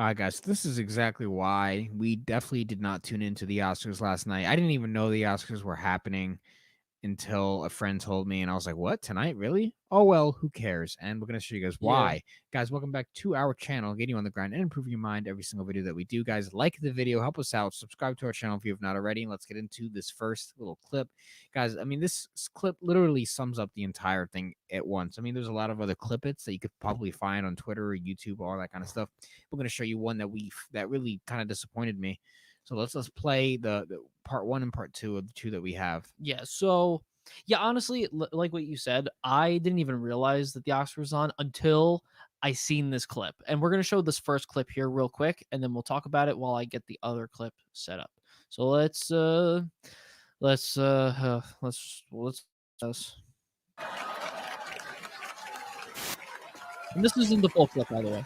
All right, guys, this is exactly why we definitely did not tune into the Oscars last night. I didn't even know the Oscars were happening until a friend told me, and I was like, "What, tonight? Really? Oh well, who cares?" And we're gonna show you guys Yeah. why. Guys, welcome back to our channel, getting you on the grind and improving your mind every single video that we do. Guys, like the video, help us out, subscribe to our channel if you have not already, and let's get into this first little clip. Guys, I mean, this clip literally sums up the entire thing at once. I mean, there's a lot of other clippets that you could probably find on Twitter or YouTube, all that kind of stuff. We're gonna show you one that really kind of disappointed me. So let's play the part one and part two of the two that we have. Yeah. So, yeah, honestly, like what you said, I didn't even realize that the Oscars was on until I seen this clip. And we're going to show this first clip here real quick, and then we'll talk about it while I get the other clip set up. So let's this. And this isn't the full clip, by the way.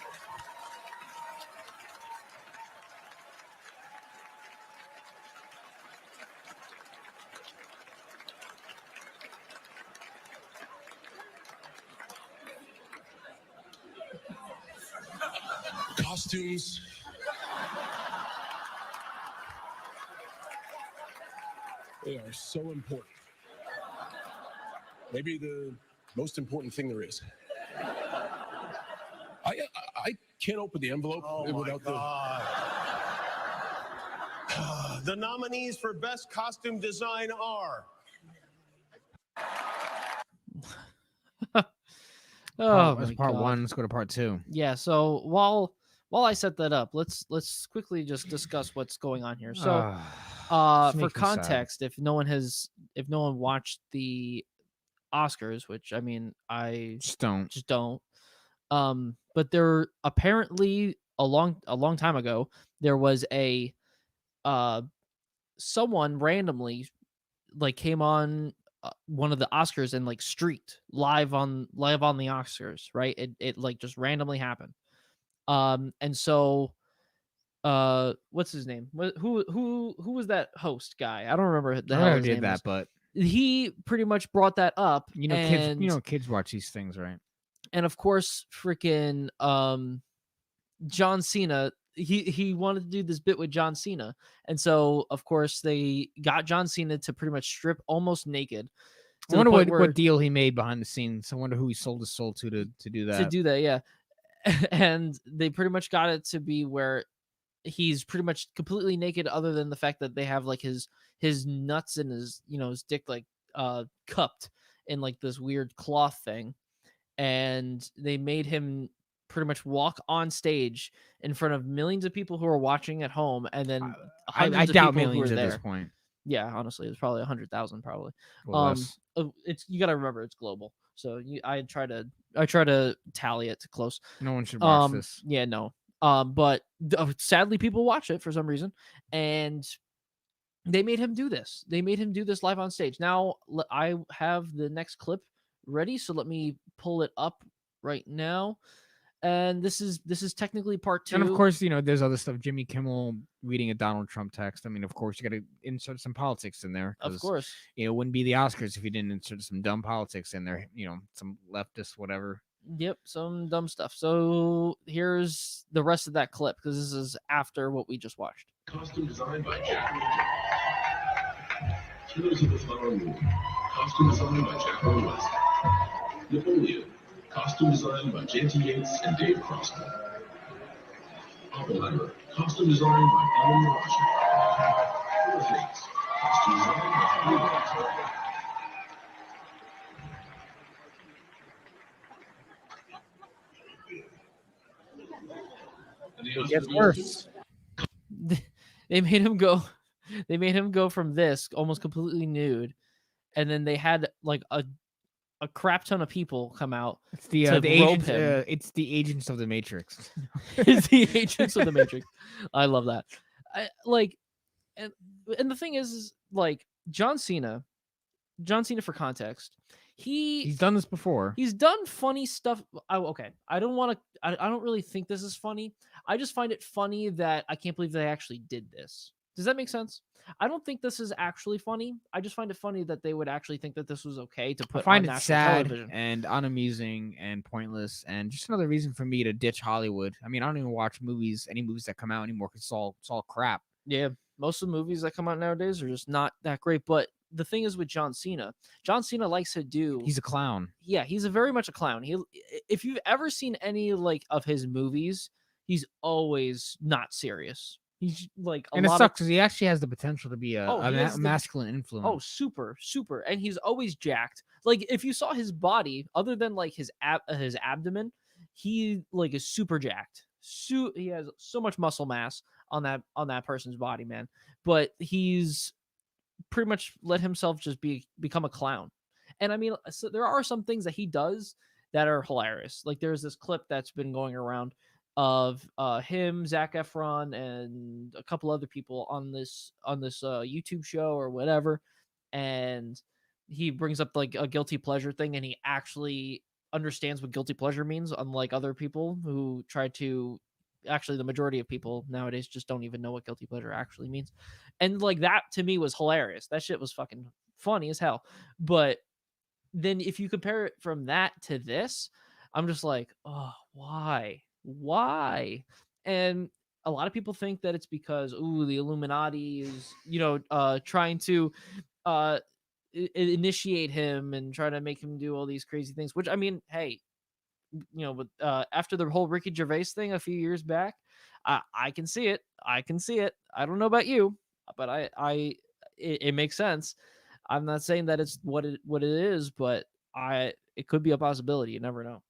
Costumes. They are so important. Maybe the most important thing there is. I can't open the envelope without The nominees for Best Costume Design are... Oh, That's my part God. one. Let's go to part two. Yeah, so while I set that up, let's quickly just discuss what's going on here. So Just for makes me sad. context, if no one watched the Oscars, which I mean I Just don't. just don't, but there apparently a long time ago there was a someone randomly like came on one of the Oscars and like streaked live on the Oscars, right? It like just randomly happened. And so what's his name? Who was that host guy? I don't remember the hell Whoever his did name that, is. but He pretty much brought that up, and kids watch these things, right? and of course freaking John Cena, he wanted to do this bit with John Cena. And so of course they got John Cena to pretty much strip almost naked. I wonder what deal he made behind the scenes. I wonder who he sold his soul to do that. To do that, yeah. And they pretty much got it to be where he's pretty much completely naked, other than the fact that they have like his nuts and his his dick like cupped in like this weird cloth thing. And they made him pretty much walk on stage in front of millions of people who are watching at home, and then I doubt millions at this point. Yeah, honestly, it's probably 100,000 probably. Less. It's, you got to remember it's global, so I try to tally it to close. No one should watch this. Yeah, no. But sadly, people watch it for some reason, and they made him do this. They made him do this live on stage. Now I have the next clip ready, so let me pull it up right now. And this is technically part two. And of course, there's other stuff. Jimmy Kimmel reading a Donald Trump text. I mean, of course, you got to insert some politics in there. Of course, it wouldn't be the Oscars if you didn't insert some dumb politics in there. Some leftist whatever. Yep, some dumb stuff. So here's the rest of that clip, because this is after what we just watched. Costume design by Jack. Killers of the Flower Moon. Costume design by Jacqueline West. Napoleon. Costume design by J.T. Yates and Dave Crossman. Oppenheimer. Costume design by Alan Washington. Four Things. Costume design by Lee Washington. It gets worse. They made him go. They made him go from this almost completely nude, and then they had like a crap ton of people come out. It's the agents. It's the agents of the Matrix. It's the agents of the Matrix. I love that. And the thing is like John Cena, for context, he's done this before. He's done funny stuff. Okay, I don't really think this is funny. I just find it funny that I can't believe they actually did this. Does that make sense? I don't think this is actually funny. I just find it funny that they would actually think that this was okay to I put find on it national sad television. and unamusing and pointless, and just another reason for me to ditch Hollywood. I mean, I don't even watch any movies that come out anymore because it's all crap. Yeah, most of the movies that come out nowadays are just not that great. But the thing is with John Cena likes to do. He's a clown. Yeah, he's a very much a clown. If you've ever seen any like of his movies, he's always not serious. He's like a And it lot of sucks because he actually has the potential to be oh, he has the masculine oh, influence. super, super, and he's always jacked. Like if you saw his body, other than like his abdomen, he like is super jacked. He has so much muscle mass on that person's body, man. But he's pretty much let himself just become a clown. And I mean, so there are some things that he does that are hilarious. Like there's this clip that's been going around of him, Zac Efron, and a couple other people on this YouTube show or whatever, and he brings up like a guilty pleasure thing, and he actually understands what guilty pleasure means, unlike other people who try to. Actually, the majority of people nowadays just don't even know what guilty pleasure actually means, and like that to me was hilarious. That shit was fucking funny as hell. But then if you compare it from that to this, I'm just like, oh, why? And a lot of people think that it's because the Illuminati is trying to uh initiate him and try to make him do all these crazy things, which I mean, hey, but after the whole Ricky Gervais thing a few years back, I can see it. I don't know about you, but it makes sense. I'm not saying that it's what it is, but it could be a possibility. You never know.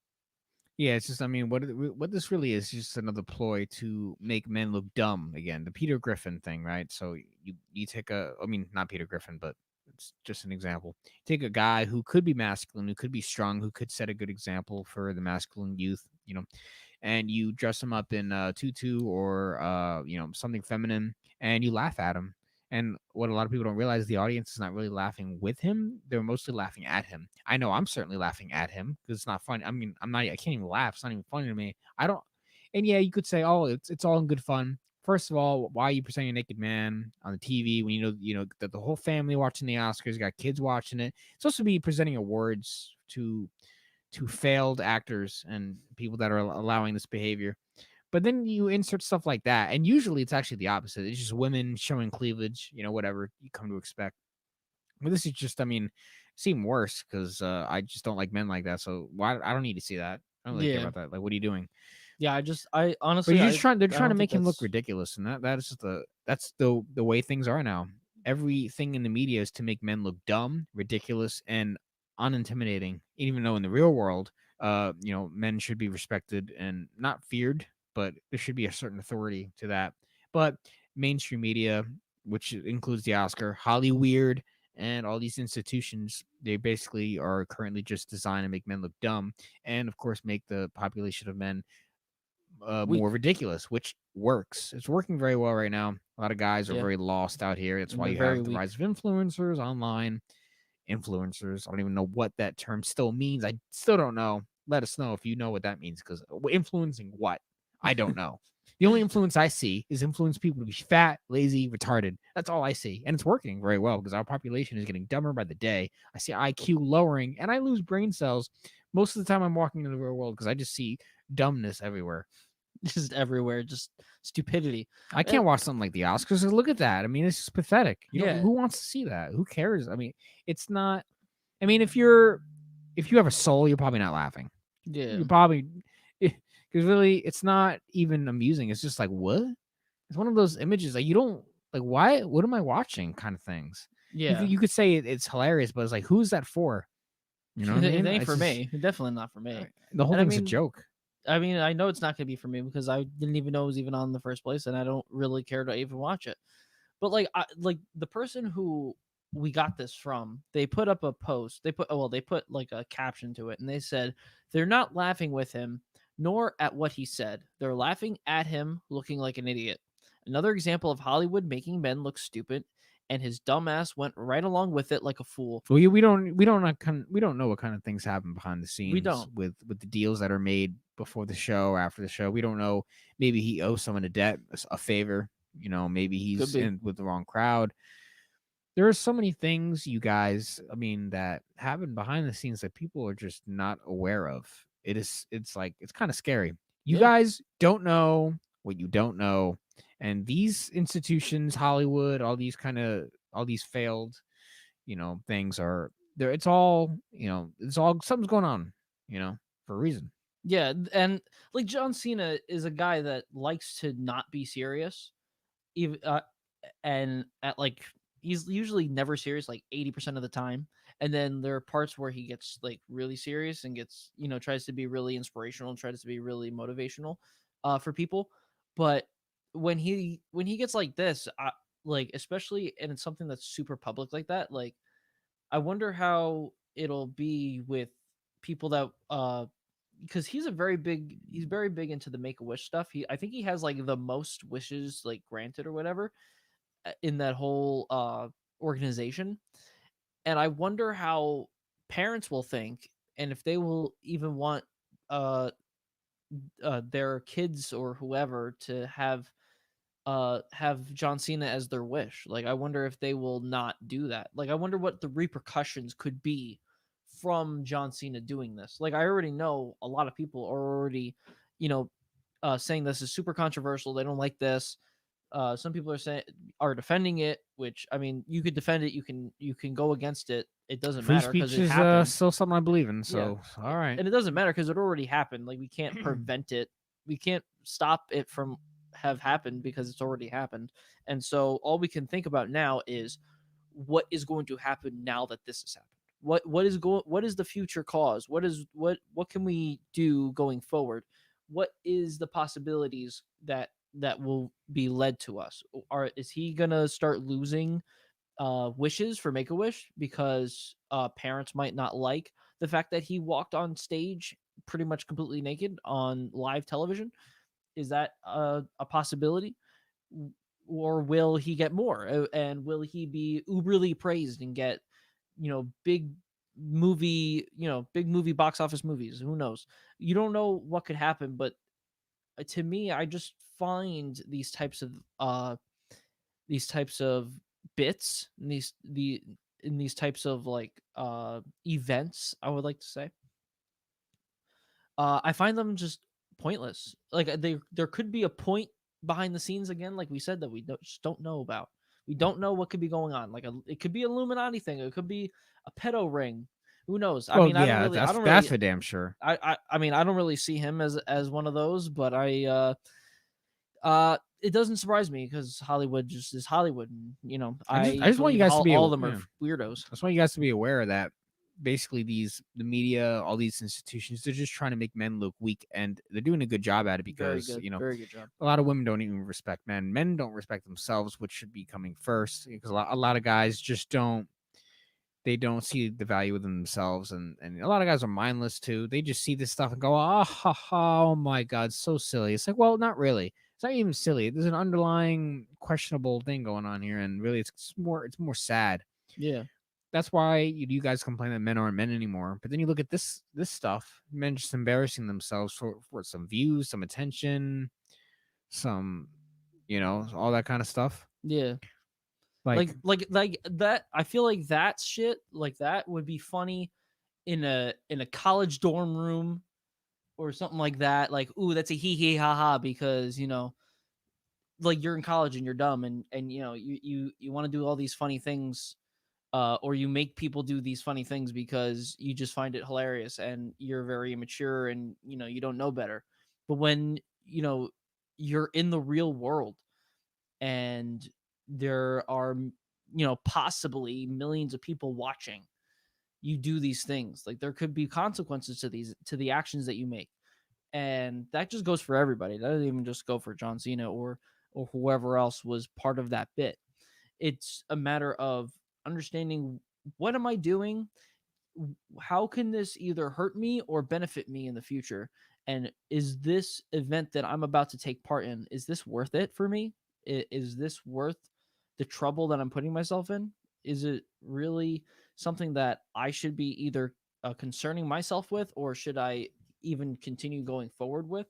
Yeah, it's just, I mean, what this really is just another ploy to make men look dumb again. The Peter Griffin thing, right? So you take I mean, not Peter Griffin, but it's just an example. Take a guy who could be masculine, who could be strong, who could set a good example for the masculine youth, and you dress him up in a tutu or something feminine, and you laugh at him. And what a lot of people don't realize, the audience is not really laughing with him. They're mostly laughing at him. I know I'm certainly laughing at him because it's not funny. I mean, I can't even laugh. It's not even funny to me. I don't. And yeah, you could say, oh, it's all in good fun. First of all, why are you presenting a naked man on the TV when you know that the whole family watching the Oscars, you got kids watching it? It's supposed to be presenting awards to failed actors and people that are allowing this behavior. But then you insert stuff like that, and usually it's actually the opposite. It's just women showing cleavage, whatever you come to expect. But this is just, I mean, seem worse because I just don't like men like that. So why I don't need to see that. I don't really care Yeah. about that. Like, what are you doing? Yeah, I But honestly, you're just trying. They're I trying to don't think make him look that's- ridiculous, and that's just that's the way things are now. Everything in the media is to make men look dumb, ridiculous, and unintimidating. Even though in the real world, men should be respected and not feared, but there should be a certain authority to that. But mainstream media, which includes the Oscar, Hollywood, and all these institutions, they basically are currently just designed to make men look dumb, and of course make the population of men more ridiculous, which works. It's working very well right now. A lot of guys are Yeah. very lost out here. That's And why they're you very have the weak. rise of influencers, online influencers. I don't even know what that term still means. I still don't know. Let us know if you know what that means, because influencing what? I don't know. The only influence I see is influence people to be fat, lazy, retarded. That's all I see. And it's working very well because our population is getting dumber by the day. I see IQ lowering and I lose brain cells most of the time I'm walking into the real world because I just see dumbness everywhere. Just everywhere, just stupidity. I can't watch something like the Oscars. Look at that. I mean, it's just pathetic. Yeah. Who wants to see that? Who cares? I mean, it's not. I mean, if you have a soul, you're probably not laughing. Yeah. You're probably, because really, it's not even amusing. It's just like, what? It's one of those images like you don't like. Why? What am I watching? Kind of things. Yeah. You could say it's hilarious, but it's like, who's that for? You know what I mean? It ain't It's for just- me. Definitely not for me. The whole And I thing's a mean, joke. I mean, I know it's not going to be for me because I didn't even know it was even on in the first place, and I don't really care to even watch it. But like, like the person who we got this from, they put up a post. They put like a caption to it, and they said they're not laughing with him nor at what he said. They're laughing at him looking like an idiot. Another example of Hollywood making men look stupid, and his dumbass went right along with it like a fool. We don't know what kind of things happen behind the scenes. don't. with the deals that are made before the show, after the show. We don't know. Maybe he owes someone a debt, a favor. Maybe Could he's be. in with the wrong crowd. There are so many things, you guys, I mean, that happen behind the scenes that people are just not aware of. It's like, it's kind of scary. You Yeah. guys don't know what you don't know. And these institutions, Hollywood, all these failed, things are there. It's all something's going on, for a reason. Yeah, and like John Cena is a guy that likes to not be serious, even and at like he's usually never serious like 80% of the time. And then there are parts where he gets like really serious and gets, tries to be really inspirational and tries to be really motivational for people. But when he gets like this, like especially and it's something that's super public like that, like I wonder how it'll be with people that because he's very big into the make-a-wish stuff. I think he has like the most wishes like granted or whatever in that whole organization. And I wonder how parents will think and if they will even want uh their kids or whoever to have John Cena as their wish. Like I wonder if they will not do that. Like I wonder what the repercussions could be from John Cena doing this. Like I already know a lot of people are already, you know, saying this is super controversial. They don't like this. Some people are defending it, which I mean, you could defend it. You can go against it. It doesn't Free matter because speech it is happened. still something I believe in. Yeah, So, all right. and it doesn't matter because it already happened. Like we can't prevent it. We can't stop it from have happened because it's already happened. And so all we can think about now is what is going to happen now that this has happened. What is the future cause? What can we do going forward? What is the possibilities that will be led to us? Is he gonna start losing wishes for Make a Wish because parents might not like the fact that he walked on stage pretty much completely naked on live television? Is that a possibility? Or will he get more? And will he be uberly praised and get, big big movie box office movies? Who knows? You don't know what could happen, but to me, I just find these types of bits and these types of like events, I would like to say, I find them just pointless. Like there could be a point behind the scenes again, like we said, that just don't know about. We don't know what could be going on. Like it could be Illuminati thing. It could be a pedo ring. Who knows? I Well, mean, yeah, I that's don't that's really, for damn sure. I mean, I don't really see him as one of those, but it doesn't surprise me because Hollywood just is Hollywood. And, I I just want you believe guys to be all of them are yeah. weirdos. I just want you guys to be aware that basically the media, all these institutions, they're just trying to make men look weak, and they're doing a good job at it Very because good, very good job. a lot of women don't even respect men. Men don't respect themselves, which should be coming first, because a lot of guys just don't. They don't see the value within themselves, and a lot of guys are mindless too. They just see this stuff and go, "Ah, ha, ha, oh my god, so silly." It's like, well, not really. It's not even silly. There's an underlying questionable thing going on here, and really, it's more sad. Yeah, That's why you guys complain that men aren't men anymore. But then you look at this stuff, men just embarrassing themselves for some views, some attention, some, all that kind of stuff. yeah. Like, Like that. I feel like that shit like that would be funny in a college dorm room or something like that. Like, ooh, that's a hee hee ha ha because like you're in college and you're dumb and you want to do all these funny things, or you make people do these funny things because you just find it hilarious and you're very immature and you don't know better. But when you're in the real world and there are possibly millions of people watching you do these things, like there could be consequences to the actions that you make. And that just goes for everybody. That doesn't even just go for John Cena or whoever else was part of that bit. It's a matter of understanding, what am I doing? How can this either hurt me or benefit me in the future? And is this event that I'm about to take part in, is this worth it for me? Is this worth the trouble that I'm putting myself in? Is it really something that I should be either concerning myself with, or should I even continue going forward with?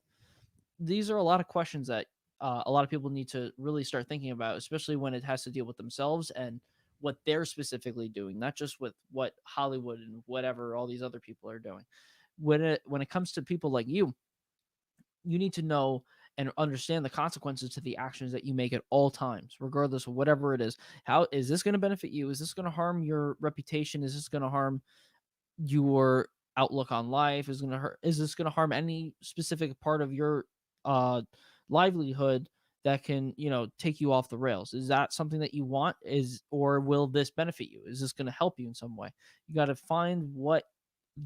These are a lot of questions that a lot of people need to really start thinking about, especially when it has to deal with themselves and what they're specifically doing, not just with what Hollywood and whatever all these other people are doing. When it comes to people like you need to know and understand the consequences to the actions that you make at all times, regardless of whatever it is. How is this going to benefit you? Is this going to harm your reputation? Is this going to harm your outlook on life? Is this going to harm any specific part of your uh livelihood that can, take you off the rails? Is that something that you want? Or will this benefit you? Is this going to help you in some way? You got to find what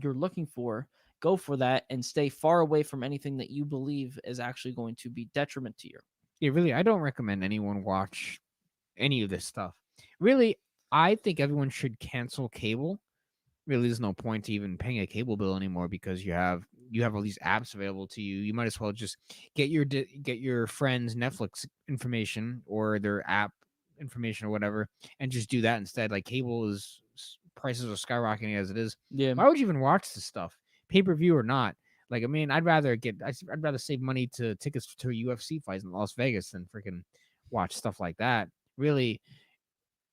you're looking for, go for that, and stay far away from anything that you believe is actually going to be detriment to you. Yeah, really, I don't recommend anyone watch any of this stuff. Really, I think everyone should cancel cable. Really, there's no point to even paying a cable bill anymore because you have all these apps available to you. You might as well just get your friends' Netflix information or their app information or whatever, and just do that instead. Like cable prices are skyrocketing as it is. Yeah. Why would you even watch this stuff, pay per view or not? Like, I mean, I'd rather save money to tickets to a UFC fight in Las Vegas than freaking watch stuff like that. Really,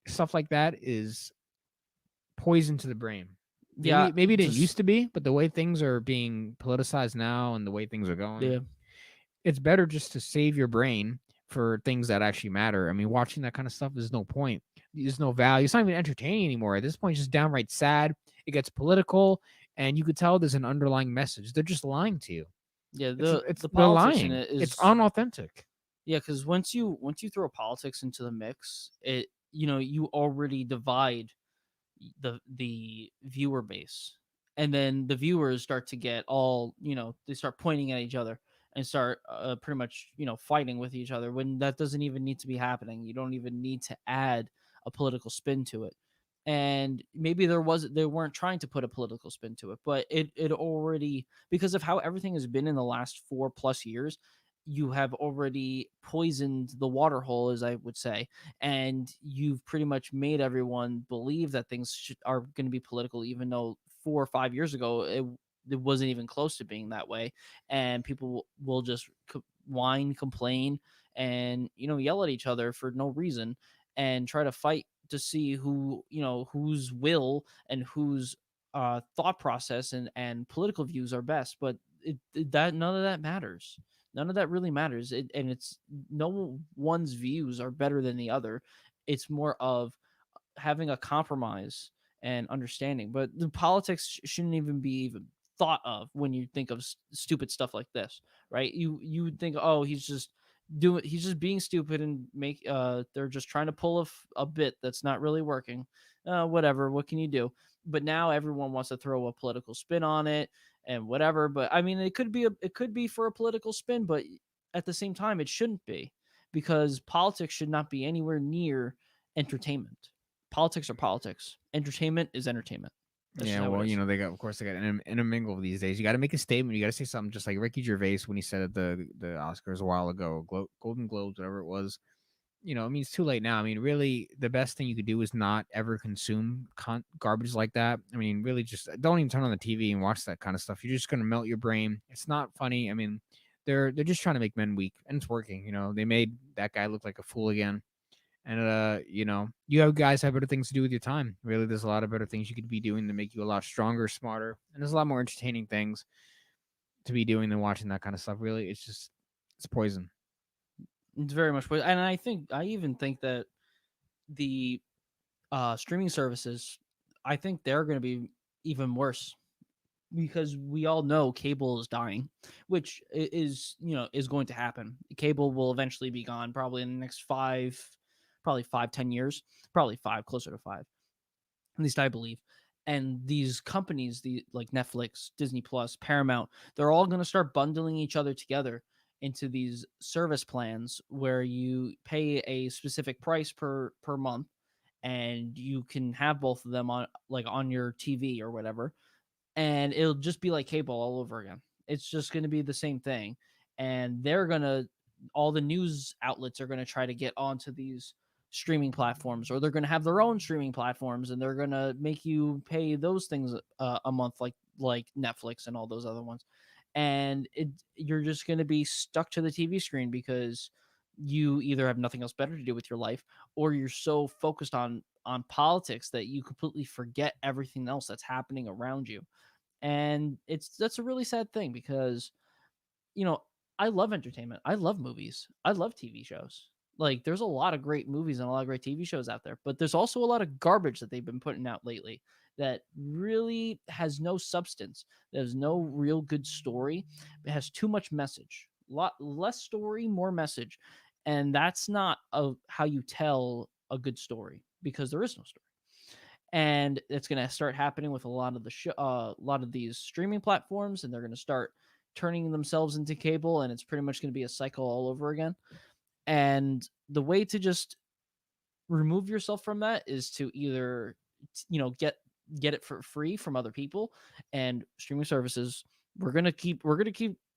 stuff like that is poison to the brain. Yeah. Maybe it didn't Just, used to be, but the way things are being politicized now and the way things are going, yeah. it's better just to save your brain for things that actually matter. I mean, watching that kind of stuff is no point. There's no value. It's not even entertaining anymore. At this point, it's just downright sad. It gets political, and you could tell there's an underlying message. They're just lying to you. Yeah. It's The they're politics in lying. it It's is, unauthentic. yeah, because once you throw politics into the mix, you already divide the viewer base, and then the viewers start to get all, they start pointing at each other and start pretty much, fighting with each other when that doesn't even need to be happening. You don't even need to add a political spin to it. And maybe they weren't trying to put a political spin to it, but it already, because of how everything has been in the last 4+ years, you have already poisoned the water hole, as I would say, and you've pretty much made everyone believe that things are going to be political, even though 4 or 5 years ago it wasn't even close to being that way. And people will just whine, complain, and yell at each other for no reason, and try to fight to see whose will and whose thought process and political views are best. But that none of that matters. None of that really matters. And it's no one's views are better than the other. It's more of having a compromise and understanding. But the politics shouldn't even be even thought of when you think of stupid stuff like this, right? You would think, oh, he's just being stupid and they're just trying to pull a bit that's not really working. Whatever, what can you do? But now everyone wants to throw a political spin on it and whatever. But I mean, it could be for a political spin, but at the same time, it shouldn't be, because politics should not be anywhere near entertainment. Politics are politics. Entertainment is entertainment. That's just Yeah, how well, it is. of course, they got intermingle these days. You got to make a statement. You got to say something, just like Ricky Gervais when he said at the Oscars a while ago, Golden Globes, whatever it was. I mean, it's too late now. I mean, really, the best thing you could do is not ever consume garbage like that. I mean, really, just don't even turn on the TV and watch that kind of stuff. You're just gonna melt your brain. It's not funny. I mean, they're just trying to make men weak, and it's working. They made that guy look like a fool again. And you guys have better things to do with your time. Really, there's a lot of better things you could be doing to make you a lot stronger, smarter, and there's a lot more entertaining things to be doing than watching that kind of stuff. Really, it's poison. It's very much, and I even think that the streaming services, I think they're going to be even worse, because we all know cable is dying, which is going to happen. Cable will eventually be gone, probably in the next probably 5-10 years, probably closer to 5, at least I believe. And these companies, like Netflix, Disney Plus, Paramount, they're all going to start bundling each other together into these service plans where you pay a specific price per month, and you can have both of them on your TV or whatever, and it'll just be like cable all over again. It's just going to be the same thing, and all the news outlets are going to try to get onto these streaming platforms, or they're going to have their own streaming platforms, and they're going to make you pay those things a month, like Netflix and all those other ones. And you're just going to be stuck to the TV screen, because you either have nothing else better to do with your life, or you're so focused on politics that you completely forget everything else that's happening around you. And that's a really sad thing because, you know, I love entertainment. I love movies. I love TV shows. Like, there's a lot of great movies and a lot of great TV shows out there, but there's also a lot of garbage that they've been putting out lately that really has no substance. There's no real good story. It has too much message. A lot less story, more message. And that's not how you tell a good story, because there is no story. And it's going to start happening with a lot of a lot of these streaming platforms, and they're going to start turning themselves into cable, and it's pretty much going to be a cycle all over again. And the way to just remove yourself from that is to either, get it for free from other people and streaming services. We're gonna keep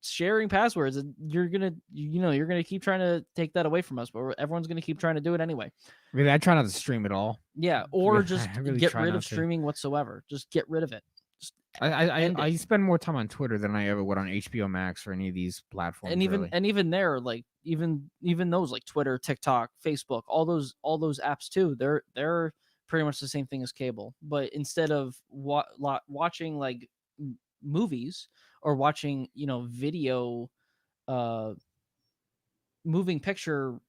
sharing passwords, and you're gonna keep trying to take that away from us, but everyone's gonna keep trying to do it anyway. Really, I try not to stream at all. Yeah, or just I really get try rid not of to. streaming whatsoever. Just get rid of it. Just I end I it. spend more time on Twitter than I ever would on HBO Max or any of these platforms. And really. even there, like even those like Twitter, TikTok, Facebook, all those apps too, they're pretty much the same thing as cable. But instead of watching like movies, or watching video, uh moving picture,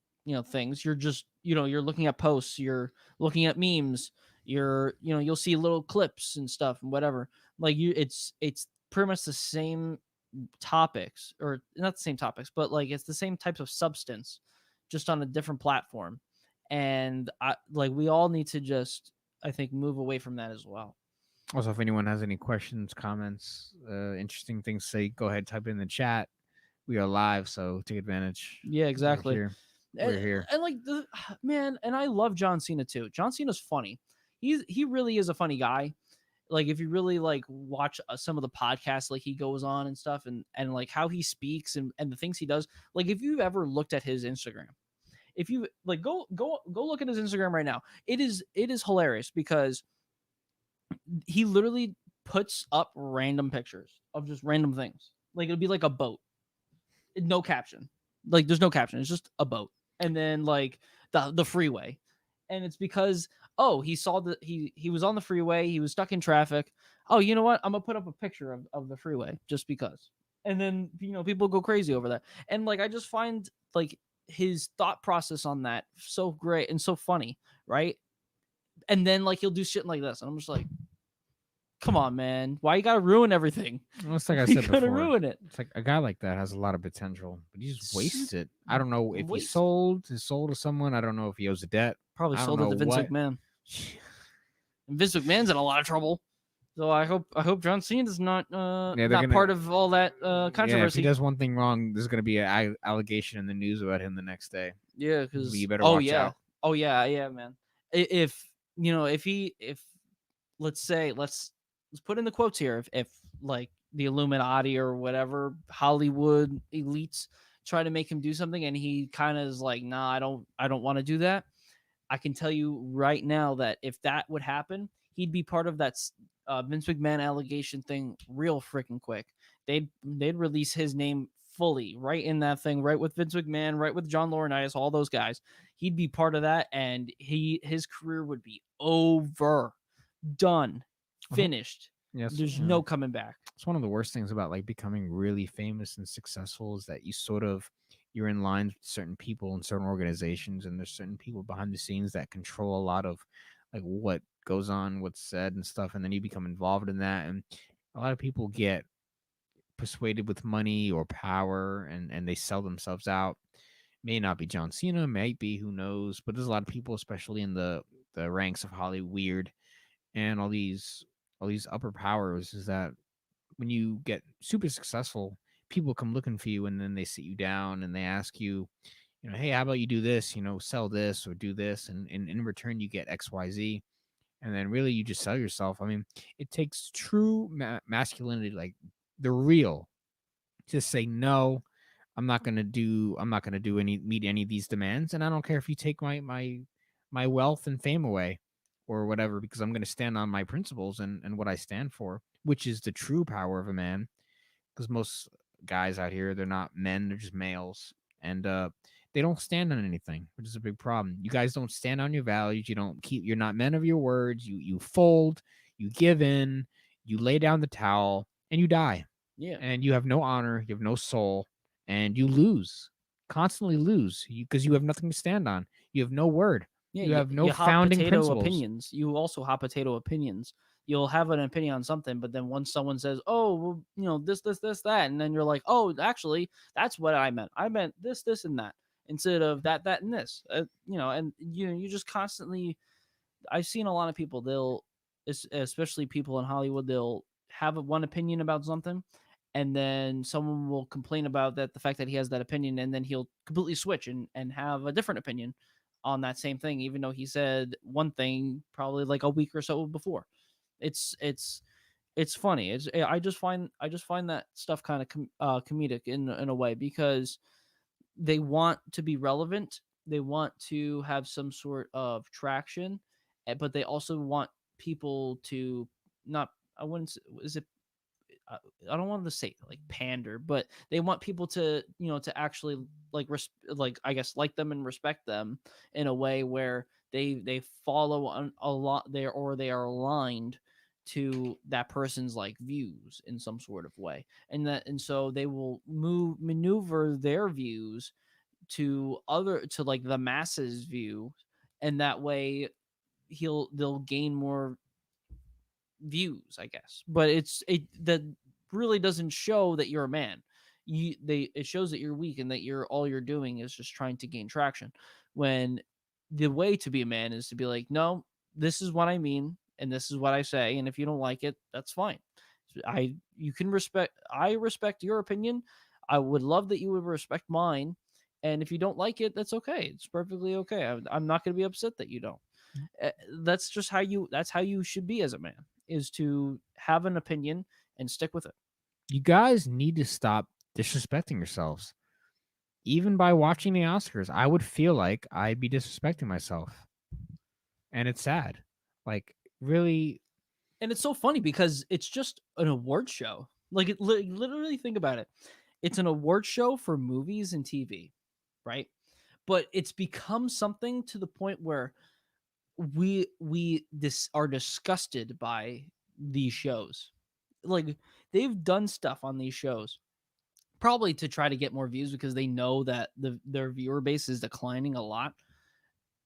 things, you're just, you're looking at posts, you're looking at memes, you'll see little clips and stuff and whatever. Like, it's pretty much the same topics, or not the same topics, but like it's the same types of substance, just on a different platform. And we all need to just, I think, move away from that as well. Also, if anyone has any questions, comments, interesting things to say, go ahead, type it in the chat. We are live, so take advantage. Yeah, exactly. We're here. We're here. And like man, and I love John Cena too. John Cena's funny. He really is a funny guy. Like, if you really like watch some of the podcasts like he goes on and stuff, and like how he speaks, and the things he does. Like, if you've ever looked at his Instagram, if you like, go look at his Instagram right now. It is hilarious because he literally puts up random pictures of just random things. Like, it'll be like a boat, no caption. Like, there's no caption. It's just a boat, and then like the freeway, and it's because, oh, he saw he was on the freeway, he was stuck in traffic. Oh, you know what? I'm gonna put up a picture of the freeway just because. And then people go crazy over that, and like I just find like his thought process on that so great and so funny, right? And then like he'll do shit like this, and I'm just like, come on, man, why you gotta ruin everything? Well, it's like I You said gotta before. ruin it. It's like a guy like that has a lot of potential, but he just wastes it. I don't know if he Waste- sold his soul to someone. I don't know if he owes a debt. Probably I don't sold it know to Vince what. McMahon. And Vince McMahon's in a lot of trouble. So I hope John Cena's not they're not gonna- part of all that Yeah, if he controversy. does one thing wrong, there's gonna be an allegation in the news about him the next day. Yeah, because You better watch out. Oh yeah, man. If if let's say let's put in the quotes here, if like the Illuminati or whatever Hollywood elites try to make him do something, and he kind of is like, nah, I don't want to do that. I can tell you right now that if that would happen, he'd be part of that Vince McMahon allegation thing real freaking quick. They'd release his name fully right in that thing, right with Vince McMahon, right with John Laurinaitis, all those guys. He'd be part of that, and his career would be over, done, finished. Yes, There's yeah. no coming back. It's one of the worst things about like becoming really famous and successful is that you're in line with certain people and certain organizations, and there's certain people behind the scenes that control a lot of like what goes on, what's said and stuff, and then you become involved in that, and a lot of people get persuaded with money or power, and they sell themselves out. May not be John Cena, might be, who knows, but there's a lot of people, especially in the ranks of Hollywood and all these upper powers, is that when you get super successful, people come looking for you, and then they sit you down and they ask you, hey, how about you do this, sell this or do this, and in return you get XYZ, and then really you just sell yourself. I mean, it takes true masculinity, like the real, to say no. I'm not gonna do meet any of these demands, and I don't care if you take my wealth and fame away or whatever, because I'm gonna stand on my principles and what I stand for, which is the true power of a man. Because most guys out here, they're not men, they're just males, and they don't stand on anything, which is a big problem. You guys don't stand on your values. You're not men of your words. You fold, you give in, you lay down the towel, and you die. Yeah. And you have no honor, you have no soul, and you lose. Constantly lose because you have nothing to stand on. You have no word. Yeah, You have no you hot founding potato principles. opinions. You also hot potato opinions. You'll have an opinion on something, but then once someone says, "Oh, well, you know, this, that," and then you're like, "Oh, actually, that's what I meant. I meant this, and that," instead of that, and this. You know, and you just constantly. I've seen a lot of people. Especially people in Hollywood, they'll have one opinion about something, and then someone will complain about that, the fact that he has that opinion, and then he'll completely switch and have a different opinion on that same thing, even though he said one thing probably like a week or so before. It's funny. I just find that stuff kind of comedic in a way, because they want to be relevant, they want to have some sort of traction, but they also want people to not. I wouldn't. Is it I don't want to say like pander, but they want people to, to actually like I guess like them and respect them in a way where they follow a lot there, or they are aligned to that person's like views in some sort of way, and so they will maneuver their views to like the masses view, and that way they'll gain more views, I guess. But it that really doesn't show that you're a man. It shows that you're weak, and that all you're doing is just trying to gain traction. When the way to be a man is to be like, no, this is what I mean, and this is what I say, and if you don't like it, that's fine. I respect your opinion. I would love that you would respect mine. And if you don't like it, that's okay. It's perfectly okay. I'm not going to be upset that you don't. That's how you should be as a man, is to have an opinion and stick with it. You guys need to stop disrespecting yourselves. Even by watching the Oscars, I would feel like I'd be disrespecting myself. And it's sad. Like, really. And it's so funny because it's just an award show. Like, literally think about it. It's an award show for movies and TV, right? But it's become something to the point where we are disgusted by these shows. Like, they've done stuff on these shows probably to try to get more views, because they know that their viewer base is declining a lot,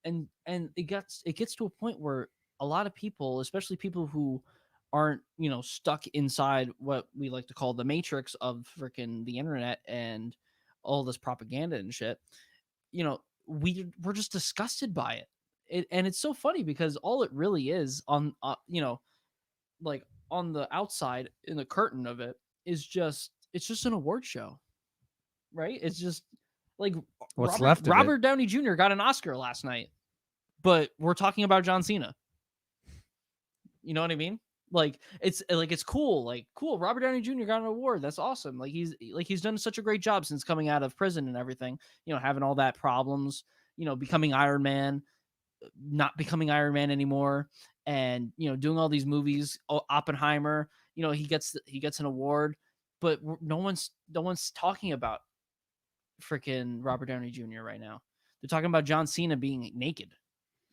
and it gets to a point where a lot of people, especially people who aren't stuck inside what we like to call the matrix of freaking the internet and all this propaganda and shit, we're just disgusted by it. And it's so funny because all it really is on like on the outside in the curtain of it is it's just an award show, right? It's just like What's left of it. Robert Downey Jr. got an Oscar last night, but we're talking about John Cena. You know what I mean? Like it's cool. Like, cool, Robert Downey Jr. got an award. That's awesome. He's done such a great job since coming out of prison and everything. Having all that problems. Becoming Iron Man, not becoming Iron Man anymore, and doing all these movies. Oppenheimer. He gets an award, but no one's talking about freaking Robert Downey Jr. right now. They're talking about John Cena being naked.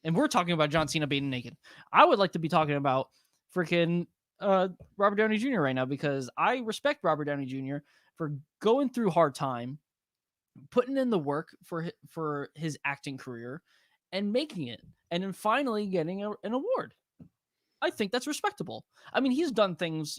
And we're talking about John Cena being naked. I would like to be talking about freaking Robert Downey Jr. right now, because I respect Robert Downey Jr. for going through hard time, putting in the work for his acting career, and making it, and then finally getting an award. I think that's respectable. I mean, he's done things.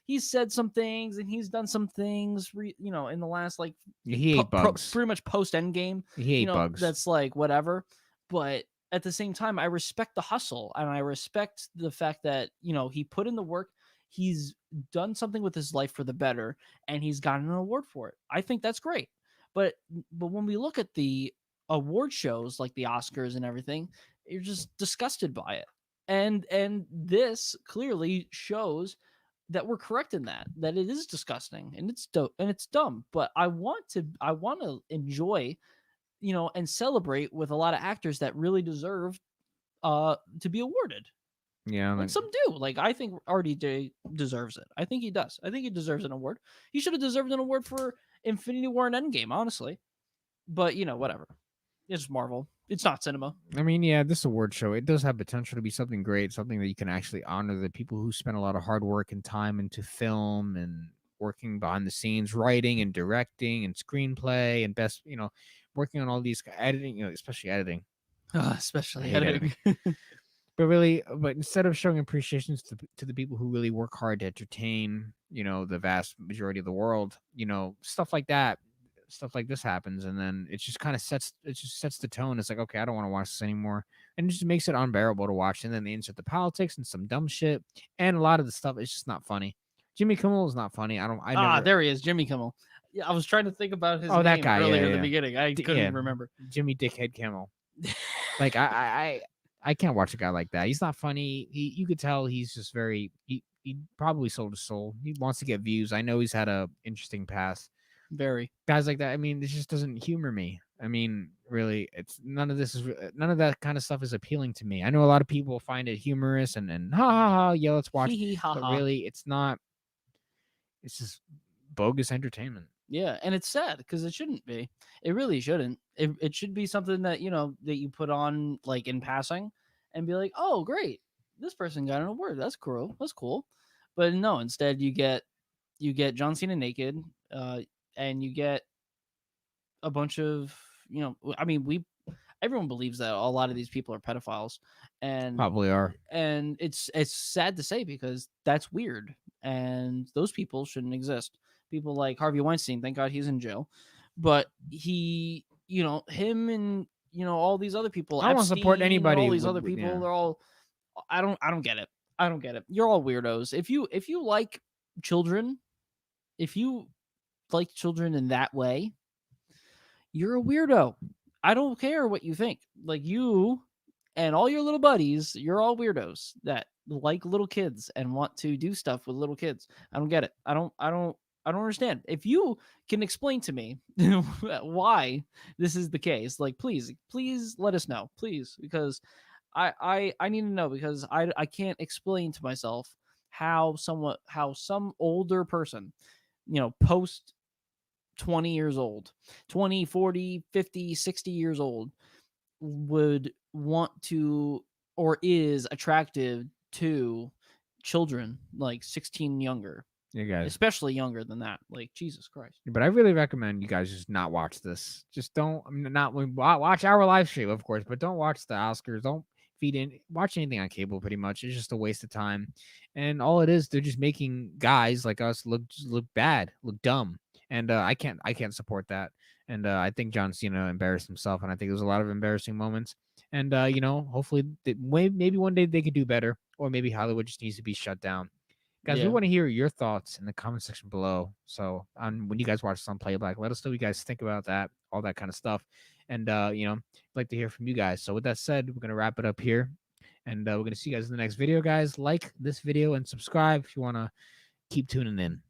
He's said some things, and he's done some things. In the last he ate bugs. Pretty much post Endgame. He ate bugs. That's like whatever. But at the same time, I respect the hustle, and I respect the fact that, he put in the work. He's done something with his life for the better, and he's gotten an award for it. I think that's great. But when we look at the award shows like the Oscars and everything, you're just disgusted by it. And this clearly shows that we're correct in that it is disgusting, and it's dumb. But I want to enjoy and celebrate with a lot of actors that really deserve to be awarded. Yeah, like some do. Like, I think RDJ deserves it. I think he does. I think he deserves an award. He should have deserved an award for Infinity War and Endgame, honestly. But whatever. It's Marvel. It's not cinema. I mean, yeah, this award show, it does have potential to be something great, something that you can actually honor the people who spent a lot of hard work and time into film and working behind the scenes, writing and directing and screenplay and working on all these editing, especially editing. I Especially hate editing. But instead of showing appreciations to the people who really work hard to entertain, the vast majority of the world, stuff like that, stuff like this happens, and then it just sets the tone. It's like, okay, I don't want to watch this anymore, and it just makes it unbearable to watch. And then they insert the politics and some dumb shit, and a lot of the stuff is just not funny. Jimmy Kimmel is not funny. I never. There he is, Jimmy Kimmel. Yeah, I was trying to think about his Oh, that name guy, earlier in the yeah. beginning. I couldn't remember. Jimmy Dickhead Kimmel. Like I can't watch a guy like that. He's not funny. You could tell he's just very. He probably sold his soul. He wants to get views. I know he's had a interesting past. Very. Guys like that. I mean, this just doesn't humor me. I mean, really, none of that kind of stuff is appealing to me. I know a lot of people find it humorous and ha ha ha, yeah, let's watch. Hee hee ha But ha. really, it's not. It's just bogus entertainment. Yeah, and it's sad because it shouldn't be. It really shouldn't. It should be something that that you put on like in passing, and be like, oh great, this person got an award. That's cool. That's cool. But no, instead you get John Cena naked, and you get a bunch of I mean everyone believes that a lot of these people are pedophiles, and Probably are. and it's sad to say because that's weird, and those people shouldn't exist. People like Harvey Weinstein, thank God he's in jail, but he, him and all these other people, I don't want to support Epstein and anybody. all these other people, Yeah. they're all. I don't get it. I don't get it. You're all weirdos. If you like children, if you like children in that way, you're a weirdo. I don't care what you think. Like you and all your little buddies, you're all weirdos that like little kids and want to do stuff with little kids. I don't get it. I don't understand. If you can explain to me why this is the case, like please let us know. Please, because I need to know, because I can't explain to myself how some older person, post 20 years old, 20, 40, 50, 60 years old would want to or is attractive to children like 16 and younger, Yeah, guys. especially younger than that. Like Jesus Christ. But I really recommend you guys just not watch this. Just don't. I mean, not watch our live stream, of course, but don't watch the Oscars. Don't watch anything on cable. Pretty much, it's just a waste of time. And all it is, they're just making guys like us look bad, look dumb. And I can't support that. And I think John Cena embarrassed himself, and I think there's a lot of embarrassing moments. And hopefully, maybe one day they could do better, or maybe Hollywood just needs to be shut down. Guys, we Yeah. want to hear your thoughts in the comment section below. So when you guys watch this on Playback, let us know what you guys think about that, all that kind of stuff. And I'd like to hear from you guys. So with that said, we're gonna wrap it up here. And we're gonna see you guys in the next video, guys. Like this video and subscribe if you want to keep tuning in.